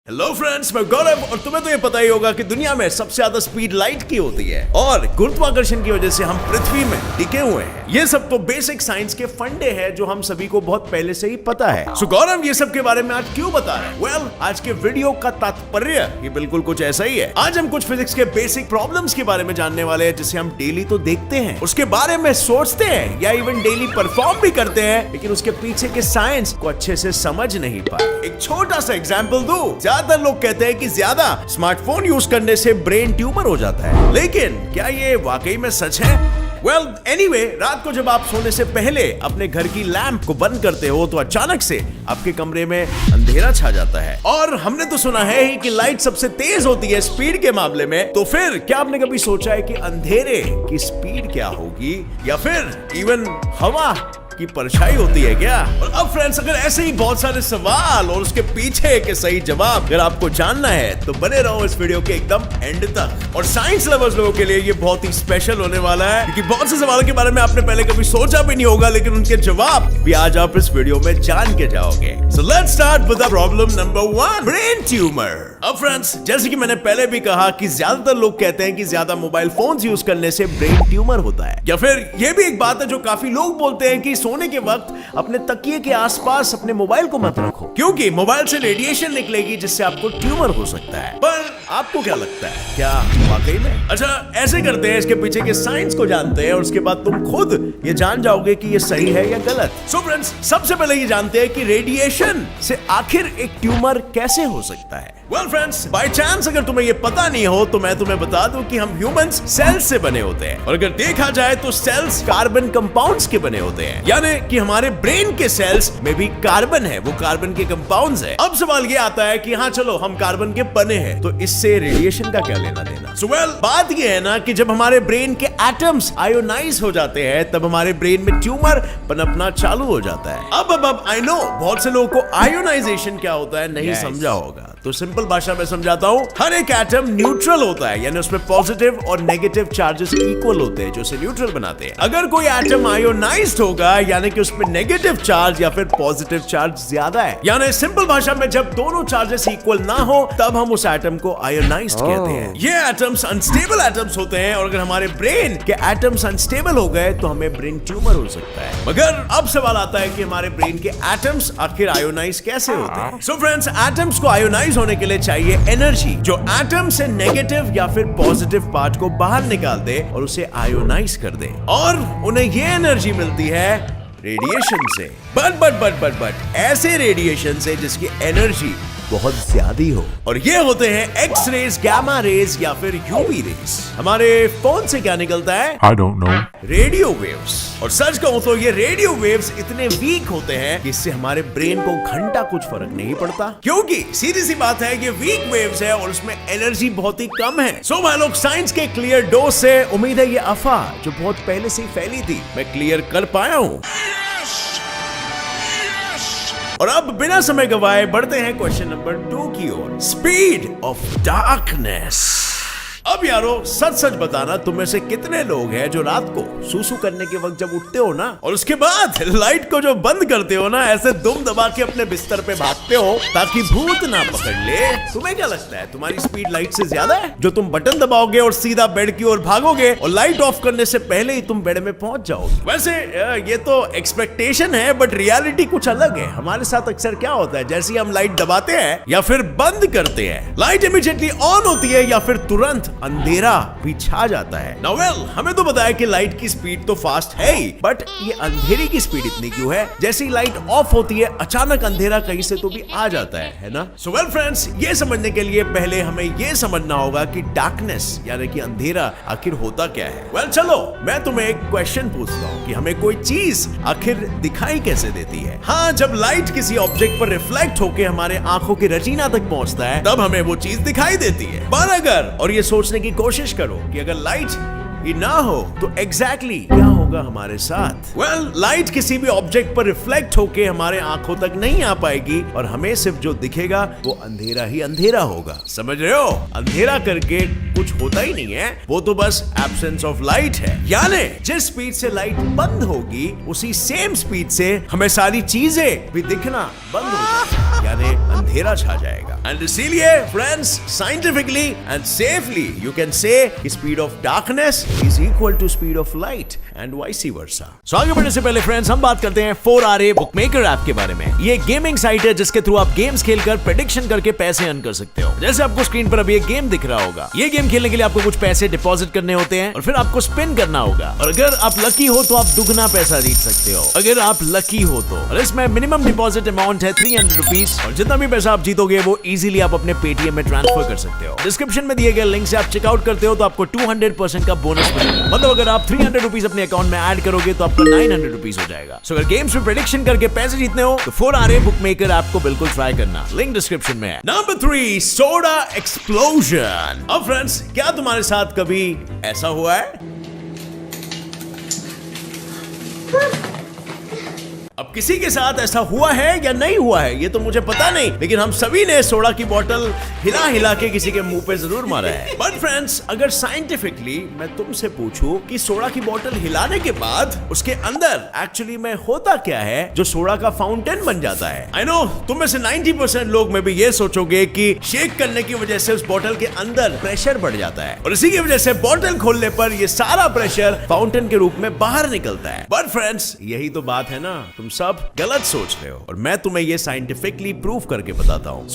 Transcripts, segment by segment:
Hello friends, मैं गौरव और तुम्हें तो ये पता ही होगा कि दुनिया में सबसे ज्यादा स्पीड लाइट की होती है और गुरुत्वाकर्षण की वजह से हम पृथ्वी में टिके हुए हैं। ये सब तो बेसिक साइंस के फंडे हैं जो हम सभी को बहुत पहले से ही पता है। सो गौरव ये सब के बारे में आज क्यों बता रहे हैं? वेल, आज के वीडियो का तात्पर्य ये बिल्कुल कुछ ऐसा ही है। आज हम कुछ फिजिक्स के बेसिक प्रॉब्लम्स के बारे में जानने वाले हैं जिसे हम डेली तो देखते हैं, उसके बारे में सोचते हैं या इवन डेली परफॉर्म भी करते हैं, लेकिन उसके पीछे के साइंस को अच्छे से समझ नहीं पाए। एक छोटा सा एग्जाम्पल दूं, ज्यादातर लोग कहते हैं कि ज्यादा स्मार्टफोन यूज करने से ब्रेन ट्यूमर हो जाता है, लेकिन क्या ये वाकई में सच है? वेल, एनीवे, रात को जब आप सोने से पहले अपने घर की लैंप को बंद करते हो तो अचानक से आपके कमरे में अंधेरा छा जाता है। और हमने तो सुना है ही कि लाइट सबसे तेज होती है स्पीड के मामले में, तो फिर क्या आपने कभी सोचा है कि अंधेरे की स्पीड क्या होगी या फिर इवन हवा की परछाई होती है क्या? और अब फ्रेंड्स, अगर ऐसे ही बहुत सारे सवाल और उसके पीछे के सही जवाब अगर आपको जानना है तो बने रहो इस वीडियो के एकदम एंड तक। और साइंस लवर्स लोगों के लिए ये बहुत ही स्पेशल होने वाला है, क्योंकि बहुत से सवालों के बारे में आपने पहले कभी सोचा भी नहीं होगा, लेकिन उनके जवाब भी आज आप इस वीडियो में जान के जाओगे। So let's start with the problem number 1, brain tumour. अब फ्रेंड्स, जैसे कि मैंने पहले भी कहा कि ज्यादातर लोग कहते हैं कि ज्यादा मोबाइल फोन्स यूज करने से ब्रेन ट्यूमर होता है, या फिर ये भी एक बात है जो काफी लोग बोलते हैं कि सोने के वक्त अपने तकिए के आसपास अपने मोबाइल को मत रखो, क्योंकि मोबाइल से रेडिएशन निकलेगी जिससे आपको ट्यूमर हो सकता है। पर आपको क्या लगता है, क्या वाकई में? अच्छा, ऐसे करते हैं, इसके पीछे के साइंस को जानते हैं और उसके बाद तुम खुद ये जान जाओगे कि ये सही है या गलत। सो फ्रेंड्स, सबसे पहले ये जानते हैं कि रेडिएशन से आखिर एक ट्यूमर कैसे हो सकता है। वेल फ्रेंड्स, बाय चांस अगर तुम्हें ये पता नहीं हो तो मैं तुम्हें बता दूं कि हम ह्यूमंस सेल्स से बने होते हैं, और अगर देखा जाए तो सेल्स कार्बन कंपाउंड्स के बने होते हैं, यानी कि हमारे ब्रेन के सेल्स में भी कार्बन है, वो कार्बन के कंपाउंड्स है। अब सवाल ये आता है कि हाँ चलो, हम कार्बन के बने हैं तो इससे रेडिएशन का क्या लेना देना? सो वेल, बात ये है ना कि जब हमारे ब्रेन के एटम्स आयोनाइज हो जाते हैं तब हमारे ब्रेन में ट्यूमर पनपना चालू हो जाता है। अब आई नो बहुत से लोगों को आयोनाइजेशन क्या होता है नहीं समझा होगा, तो सिंपल भाषा में समझाता हूँ। हर एक एटम न्यूट्रल होता है, यानी उसमें पॉजिटिव और नेगेटिव चार्जेस इक्वल होते हैं जो उसे न्यूट्रल बनाते हैं। अगर कोई एटम आयोनाइज्ड होगा, यानी कि उसमें नेगेटिव चार्ज या फिर पॉजिटिव चार्ज ज्यादा है, यानी सिंपल भाषा में जब दोनों चार्जेस इक्वल ना हो तब हम उस एटम को आयोनाइज्ड कहते हैं। ये एटम्स अनस्टेबल एटम्स होते हैं, और अगर हमारे ब्रेन के एटम्स अनस्टेबल हो गए तो हमें ब्रेन ट्यूमर हो सकता है। मगर अब सवाल आता है कि हमारे ब्रेन के एटम्स आखिर आयोनाइज कैसे होते हैं? सो फ्रेंड्स, एटम्स को आयोनाइज होने के लिए चाहिए एनर्जी जो एटम से नेगेटिव या फिर पॉजिटिव पार्ट को बाहर निकाल दे और उसे आयोनाइज कर दे, और उन्हें ये एनर्जी मिलती है रेडिएशन से। बट ऐसे रेडिएशन से जिसकी एनर्जी बहुत ज्यादा हो, और ये होते हैं एक्स रेज, गामा रेज या फिर यूवी रेज। हमारे फोन से क्या निकलता है? I don't know. Radio waves. और सच कहूं तो ये रेडियो वेव्स इतने वीक होते हैं कि इससे हमारे ब्रेन को घंटा कुछ फर्क नहीं पड़ता, क्योंकि सीधी सी बात है ये वीक वेव्स है और उसमें एनर्जी बहुत ही कम है। सो भाई लोग, साइंस के क्लियर डोज से उम्मीद है ये अफवाह जो बहुत पहले से ही फैली थी मैं क्लियर कर पाया हूं। और अब बिना समय गवाए बढ़ते हैं क्वेश्चन नंबर 2 की ओर, स्पीड ऑफ डार्कनेस। अब यारो, सच बताना, तुम में से कितने लोग हैं जो रात को सूसू करने के वक्त जब उठते हो ना और उसके बाद लाइट को जो बंद करते हो ना, ऐसे दुम दबा के अपने बिस्तर पे भागते हो ताकि भूत ना पकड़ ले? तुम्हें क्या लगता है, तुम्हारी स्पीड लाइट से ज्यादा है जो तुम बटन दबाओगे और सीधा बेड की ओर भागोगे और लाइट ऑफ करने से पहले ही तुम बेड में पहुंच जाओगे? वैसे ये तो एक्सपेक्टेशन है, बट रियलिटी कुछ अलग है। हमारे साथ अक्सर क्या होता है, जैसे ही हम लाइट दबाते हैं या फिर बंद करते हैं, लाइट इमीडिएटली ऑन होती है या फिर तुरंत अंधेरा भी छा जाता है। नाउ वेल, हमें तो पता है कि लाइट की स्पीड तो फास्ट है ही, बट ये अंधेरे की स्पीड इतनी क्यों है? जैसे ही लाइट ऑफ होती है अचानक अंधेरा कहीं से तो भी आ जाता है ना? सो वेल फ्रेंड्स, ये समझने के लिए पहले हमें ये समझना होगा कि डार्कनेस यानी कि अंधेरा आखिर होता क्या है। वेल चलो, मैं तुम्हें एक क्वेश्चन पूछता हूँ कि हमें कोई चीज आखिर दिखाई कैसे देती है? हाँ, जब लाइट किसी ऑब्जेक्ट पर रिफ्लेक्ट होकर हमारे आंखों की रेटिना तक पहुंचता है तब हमें वो चीज दिखाई देती है। पर अगर, और ये सोचने की कोशिश करो कि अगर लाइट ही ना हो तो एग्जैक्टली क्या होगा हमारे साथ? वेल, लाइट किसी भी ऑब्जेक्ट पर रिफ्लेक्ट होके हमारे आंखों तक नहीं आ पाएगी और हमें सिर्फ जो दिखेगा वो अंधेरा ही अंधेरा होगा। समझ रहे हो? अंधेरा करके कुछ होता ही नहीं है, वो तो बस एब्सेंस ऑफ लाइट है। यानी जिस स्पीड से लाइट बंद होगी उसी सेम स्पीड से हमें सारी चीजें भी दिखना बंद हो जाएगी। यानी अंधेरा छा जाएगा। एंड इसीलिए friends scientifically and safely you can say speed of darkness is equal to speed of light and vice versa. So आगे बढ़ने से पहले फ्रेंड्स हम बात करते हैं 4RA बुकमेकर ऐप के बारे में। ये गेमिंग साइट है जिसके थ्रू आप गेम्स खेलकर प्रेडिक्शन करके पैसे अर्न कर सकते हो। जैसे आपको स्क्रीन पर अभी एक गेम दिख रहा होगा, ये गेम खेलने के लिए आपको कुछ पैसे डिपॉजिट करने होते हैं और फिर आपको स्पिन करना होगा, और अगर आप लकी हो तो आप दुगना पैसा जीत सकते हो अगर आप लकी हो तो। और इसमें मिनिमम डिपॉजिट अमाउंट है 300 रुपीज, और जितना भी पैसा आप जीतोगे वो इजीली आप अपने पेटीएम में ट्रांसफर कर सकते हो। डिस्क्रिप्शन में दिए गए लिंक से आप चेकआउट करते हो तो आपको 200% का बोनस मिलेगा। मतलब अगर आप 300 रुपीज अपने अकाउंट में ऐड करोगे तो आपका 900 रुपीज हो जाएगा। सो अगर गेम्स में प्रेडिक्शन करके पैसे जीतने हो तो 4RA बुकमेकर ऐप को बिल्कुल ट्राई करना, लिंक डिस्क्रिप्शन में है। Number 3, soda explosion. अब फ्रेंड्स, क्या तुम्हारे साथ कभी ऐसा हुआ है? अब किसी के साथ ऐसा हुआ है या नहीं हुआ है ये तो मुझे पता नहीं, लेकिन हम सभी ने सोडा की बोतल हिला हिला के किसी के मुंह पे जरूर मारा है। बट फ्रेंड्स, अगर साइंटिफिकली मैं तुमसे पूछूं कि सोडा की बोतल हिलाने के बाद उसके अंदर एक्चुअली में होता क्या है जो सोडा का फाउंटेन बन जाता है। आई नो तुम में से 90% लोग में भी ये सोचोगे कि शेक करने की वजह से उस बोतल के अंदर प्रेशर बढ़ जाता है और इसी की वजह से बोतल खोलने पर ये सारा प्रेशर फाउंटेन के रूप में बाहर निकलता है। बट फ्रेंड्स, यही तो बात है ना, तुम सब गलत सोच रहे हो और मैं तुम्हें ये साइंटिफिकली प्रूव करके बताता हूँ।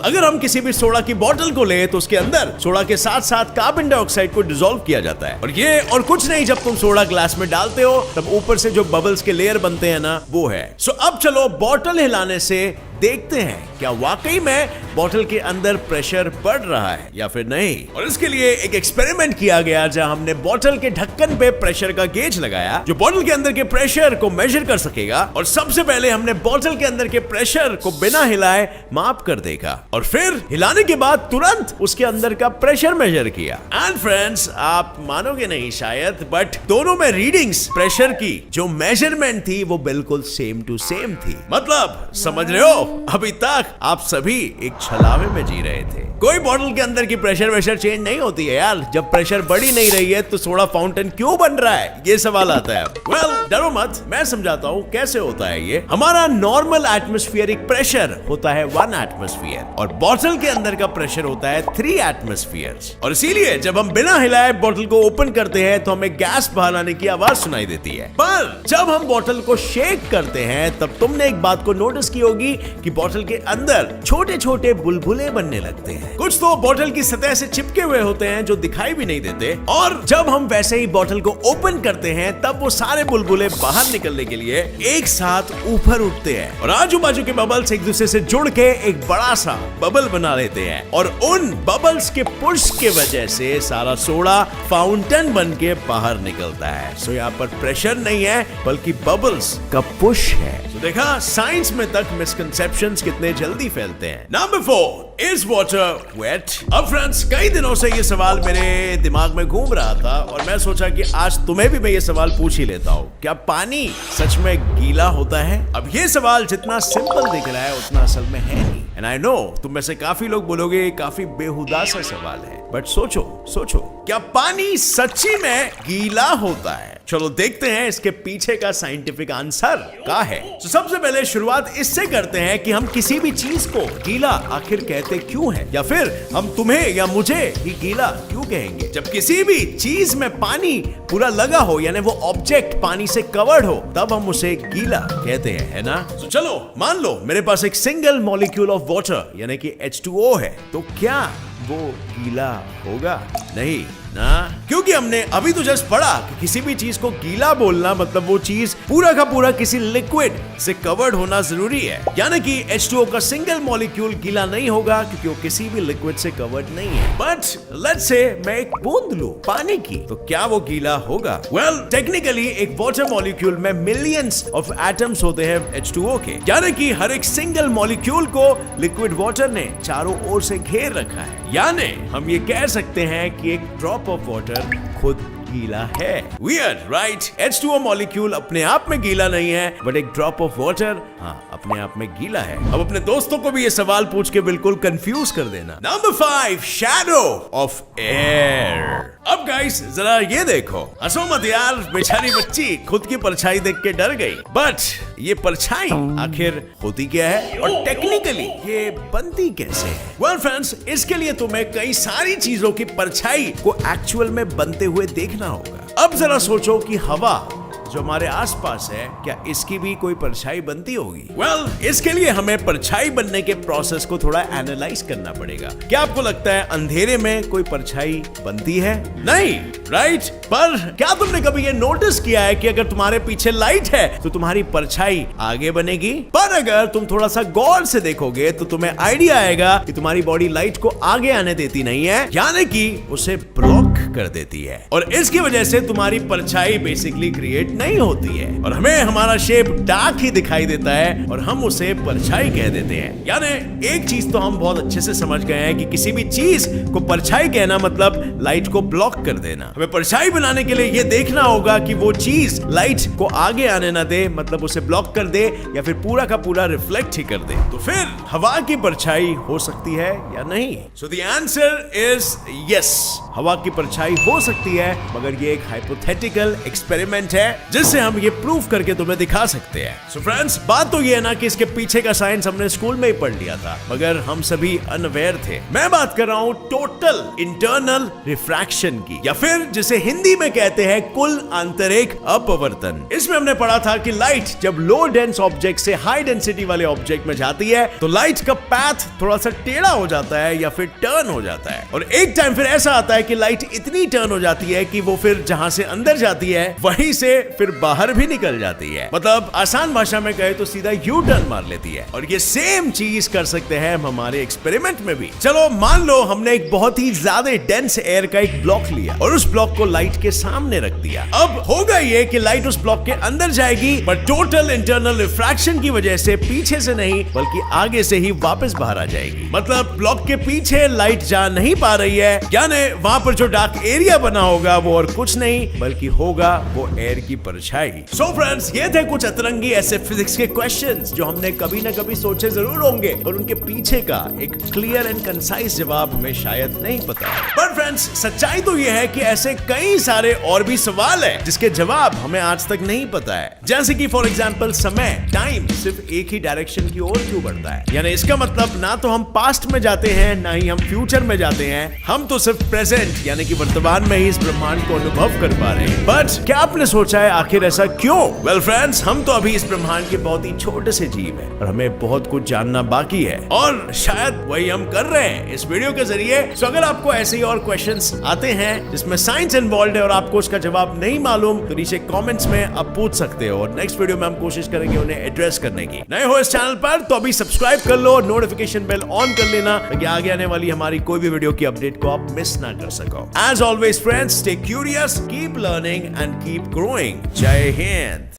अगर हम किसी भी सोडा की बोतल को ले तो उसके अंदर सोडा के साथ साथ कार्बन डाइऑक्साइड को डिसॉल्व किया जाता है, और ये और कुछ नहीं, जब तुम सोडा ग्लास में डालते हो तब ऊपर से जो बबल्स के लेयर बनते हैं ना, वो है। सो अब चलो बोतल हिलाने से देखते हैं क्या वाकई में बोतल के अंदर प्रेशर बढ़ रहा है या फिर नहीं। और इसके लिए एक एक्सपेरिमेंट किया गया जहां हमने बोतल के ढक्कन पे प्रेशर का गेज लगाया जो बोतल के अंदर के प्रेशर को मेजर कर सकेगा, और सबसे पहले हमने बोतल के अंदर के प्रेशर को बिना हिलाए माप कर देखा और फिर हिलाने के बाद तुरंत उसके अंदर का प्रेशर मेजर किया। एंड फ्रेंड्स, आप मानोगे नहीं शायद, बट दोनों में रीडिंग्स प्रेशर की जो मेजरमेंट थी वो बिल्कुल सेम टू सेम थी। मतलब समझ रहे हो, अभी तक आप सभी एक छलावे में जी रहे थे। कोई बॉटल के अंदर की प्रेशर वेशर चेंज नहीं होती है यार। जब प्रेशर बढ़ ही नहीं रही है तो सोडा फाउंटेन क्यों बन रहा है, ये सवाल आता है। वेल, डरो मत, मैं समझाता हूँ कैसे होता है ये। हमारा नॉर्मल एटमॉस्फेरिक प्रेशर होता है 1 एटमॉस्फेयर और बॉटल के अंदर का प्रेशर होता है 3 एटमॉस्फेयर्स, और इसीलिए जब हम बिना हिलाए बॉटल को ओपन करते हैं तो हमें गैस बाहर आने की आवाज सुनाई देती है। पर जब हम बॉटल को शेक करते हैं तब तुमने एक बात को नोटिस की होगी कि बॉटल के अंदर छोटे छोटे बुलबुले बनने लगते हैं। कुछ तो बॉटल की सतह से चिपके हुए होते हैं जो दिखाई भी नहीं देते, और जब हम वैसे ही बॉटल को ओपन करते हैं तब वो सारे बुलबुले बाहर निकलने के लिए एक साथ ऊपर उठते हैं और आजू बाजू के बबल्स एक दूसरे से जुड़ के एक बड़ा सा बबल बना लेते हैं, और उन बबल्स के पुश के वजह से सारा सोडा फाउंटेन बन के बाहर निकलता है। सो यहाँ पर प्रेशर नहीं है बल्कि बबल्स का पुश है। तो देखा साइंस में तक मिसकंसेप्शंस कितने जल्दी फैलते हैं। Number 4, is water weight? अब फ्रेंड्स, कई दिनों से ये सवाल मेरे दिमाग में घूम रहा था और मैं सोचा कि आज तुम्हें भी मैं ये सवाल पूछ ही लेता हूँ, क्या पानी सच में गीला होता है? अब ये सवाल जितना सिंपल दिख रहा है उतना असल में है नहीं। एंड आई नो तुम में से काफी लोग बोलोगे काफी बेहुदा सा सवाल है, बट सोचो क्या पानी सच्ची में गीला होता है? चलो देखते हैं इसके पीछे का साइंटिफिक आंसर क्या है। तो सबसे पहले शुरुआत इससे करते हैं कि हम किसी भी चीज को गीला आखिर कहते क्यों है, या फिर हम तुम्हें या मुझे ही गीला क्यों कहेंगे। जब किसी भी चीज में पानी पूरा लगा हो यानी वो ऑब्जेक्ट पानी से कवर्ड हो तब हम उसे गीला कहते हैं, है ना? तो चलो मान लो मेरे पास एक सिंगल मॉलिक्यूल ऑफ वाटर यानी कि H2O है, तो क्या वो गीला होगा? नहीं ना, क्योंकि हमने अभी तो जस्ट पढ़ा कि किसी भी चीज को गीला बोलना मतलब वो चीज पूरा का पूरा किसी लिक्विड से कवर्ड होना जरूरी है, यानी कि H2O का सिंगल मॉलिक्यूल गीला नहीं होगा क्योंकि वो किसी भी लिक्विड से कवर्ड नहीं है। बट लेट्स से मैं एक बूंद लूं पानी की, तो क्या वो गीला होगा? वेल, टेक्निकली एक वाटर मॉलिक्यूल में मिलियंस ऑफ एटम्स होते हैं H2O के, यानी कि हर एक सिंगल मॉलिक्यूल को लिक्विड वाटर ने चारों ओर से घेर रखा है। यानी हम ये कह सकते हैं कि एक ड्रॉप ऑफ वाटर खुद गीला है। Weird, right? H2O मॉलिक्यूल अपने आप में गीला नहीं है, बट एक ड्रॉप ऑफ वाटर अपने आप में गीला है। अब अपने दोस्तों को भी ये सवाल पूछ के बिल्कुल कंफ्यूज कर देना। Number 5, shadow of air. अब गाइस जरा ये देखो, हंसो मत यार, बेचारी बच्ची खुद की परछाई देख के डर गई। बट ये परछाई आखिर होती क्या है और टेक्निकली ये बनती कैसे है? वेल फ्रेंड्स, इसके लिए तुम्हें कई सारी चीजों की परछाई को एक्चुअल में बनते हुए देखना होगा। अब जरा सोचो कि हवा जो हमारे आसपास है, क्या इसकी भी कोई परछाई बनती होगी? वेल, इसके लिए हमें परछाई बनने के प्रोसेस को थोड़ा एनालाइज करना पड़ेगा। क्या आपको लगता है अंधेरे में कोई परछाई बनती है? नहीं, राइट? पर क्या तुमने कभी ये नोटिस किया है कि अगर तुम्हारे पीछे लाइट है तो तुम्हारी परछाई आगे बनेगी, पर अगर तुम थोड़ा सा गौर से देखोगे तो तुम्हें आइडिया आएगा कि तुम्हारी बॉडी लाइट को आगे आने देती नहीं है, यानी कि उसे ब्लॉक कर देती है, और इसकी वजह से तुम्हारी परछाई बेसिकली क्रिएट नहीं होती है और हमें हमारा शेप डार्क ही दिखाई देता है और हम उसे परछाई कह देते हैं। यानी एक चीज तो हम बहुत अच्छे से समझ गए हैं कि किसी भी चीज को परछाई कहना मतलब लाइट को ब्लॉक कर देना। हमें परछाई बनाने के लिए ये देखना होगा कि वो चीज लाइट को आगे आने ना दे, मतलब उसे ब्लॉक कर दे या फिर पूरा का पूरा रिफ्लेक्ट ही कर दे। तो फिर हवा की परछाई हो सकती है या नहीं? So the answer is yes, हवा की परछाई हो सकती है, मगर ये एक हाइपोथेटिकल एक्सपेरिमेंट है जिससे हम ये प्रूव करके तुम्हें दिखा सकते हैं। सो फ्रेंड्स, बात तो ये है ना कि इसके पीछे का साइंस हमने स्कूल में ही पढ़ लिया था, मगर हम सभी अनअवेयर थे। मैं बात कर रहा हूं टोटल इंटरनल रिफ्रैक्शन की, या फिर जिसे हिंदी में कहते हैं कुल आंतरिक अपवर्तन। इसमें हमने पढ़ा था कि लाइट जब लो डेंस ऑब्जेक्ट से हाई डेंसिटी वाले ऑब्जेक्ट में जाती है तो लाइट का पाथ थोड़ा सा टेढ़ा हो जाता है या फिर टर्न हो जाता है, और एक टाइम फिर ऐसा आता है कि लाइट इतनी टर्न हो जाती है कि वो फिर जहां से अंदर जाती है वहीं से फिर बाहर भी निकल जाती है। मतलब आसान भाषा में कहे तो सीधा यू टर्न मार लेती है, और ये सेम चीज कर सकते हैं हम हमारे एक्सपेरिमेंट में भी। चलो मान लो हमने एक बहुत ही ज्यादा डेंस एयर का एक ब्लॉक लिया और उस ब्लॉक को लाइट के सामने रख दिया। अब होगा ये कि लाइट उस ब्लॉक के अंदर जाएगी, बट टोटल इंटरनल रिफ्रैक्शन की वजह से पीछे से नहीं बल्कि आगे से ही वापस बाहर आ जाएगी। मतलब ब्लॉक के पीछे लाइट जा नहीं पा रही है, यानी वहां पर जो डार्क एरिया बना होगा वो और कुछ नहीं बल्कि होगा वो एयर की परछाई। सो फ्रेंड्स, ये थे कुछ अतरंगी ऐसे फिजिक्स के क्वेश्चंस जो हमने कभी ना कभी सोचे जरूर होंगे, और उनके पीछे का एक क्लियर एंड कंसाइज जवाब हमें शायद नहीं पता। पर फ्रेंड्स, सच्चाई तो ये है कि ऐसे कई सारे और भी सवाल है जिसके जवाब हमें आज तक नहीं पता है। जैसे कि फॉर एग्जांपल, समय, टाइम सिर्फ एक ही डायरेक्शन की ओर क्यों बढ़ता है? यानी इसका मतलब ना तो हम पास्ट में जाते हैं ना ही हम फ्यूचर में जाते हैं, हम तो सिर्फ प्रेजेंट यानी कि वर्तमान में ही इस ब्रह्मांड को अनुभव कर पा रहे हैं। बट क्या आपने सोचा है आखिर ऐसा क्यों? वेल फ्रेंड्स, हम तो अभी इस ब्रह्मांड के बहुत ही छोटे से जीव हैं और हमें बहुत कुछ जानना बाकी है, और शायद वही हम कर रहे हैं इस वीडियो के जरिए। सो अगर आपको ऐसे ही और क्वेश्चंस आते हैं जिसमें साइंस इन्वॉल्व है और आपको उसका जवाब नहीं मालूम, तो नीचे कमेंट्स में आप पूछ सकते हो, और नेक्स्ट वीडियो में हम कोशिश करेंगे उन्हें एड्रेस करने की। नए हो इस चैनल पर तो अभी सब्सक्राइब कर लो और नोटिफिकेशन बेल ऑन कर लेना ताकि आगे आने वाली हमारी कोई भी वीडियो की अपडेट को आप मिस ना कर सको। As always friends, stay curious, keep learning and keep growing. जय हिंद।